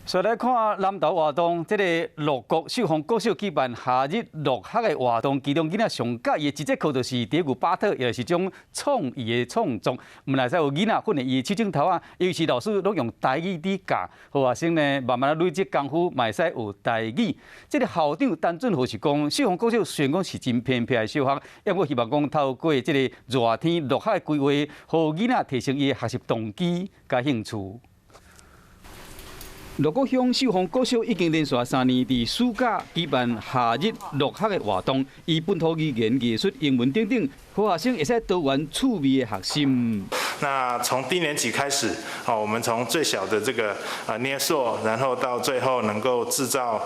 再来看南投活动，这个乐国秀峰国小举办夏日乐学的活动，其中囡仔上喜欢的一节课就是蝶舞巴特，也就是种创意的创作。我们来使有囡仔训练伊手指头啊，尤其是老师拢用台语伫教，好学生呢慢慢累积功夫，嘛会使有台语。这个校长陈俊豪是讲，秀峰国小虽然讲是真偏僻的小学，也我希望讲透过这个热天乐学的规划，互囡仔提升伊的学习动机甲兴趣。 乐国乡秀峰国小已经连续3年伫暑假举办夏日乐学的活动，以本土语言、艺术、英文等等，互学生会使多元趣味的学习。那从低年级开始，我们从最小的这个捏塑，然后到最后能够制造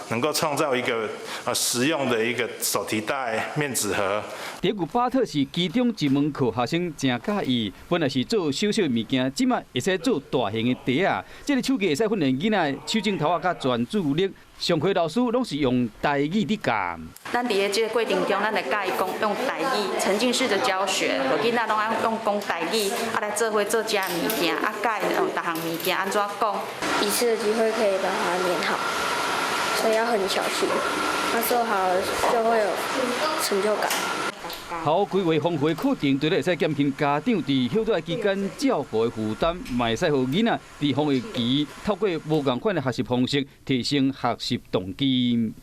能够创造一个实用的一个手提袋、面纸盒。蝶舞巴特是其中一门课，学生真喜意。本来是做小小物件，即马会使做大型的碟啊。这个手艺会使训练囡仔手指头啊，甲专注力。上课老师拢是用台语伫教。咱伫个这个过程中，咱来教伊讲用台语沉浸式的教学，和囡仔拢爱用讲台语，来做伙做这物件，教伊逐项物件安怎讲。一次的机会可以把它练好，所以要很小心。那做好了就会有成就感。 好规划丰富的课程，除了会使减轻家长伫休假期间教学的负担，嘛会使互囡仔伫放学期透过无共款的学习方式，提升学习动机。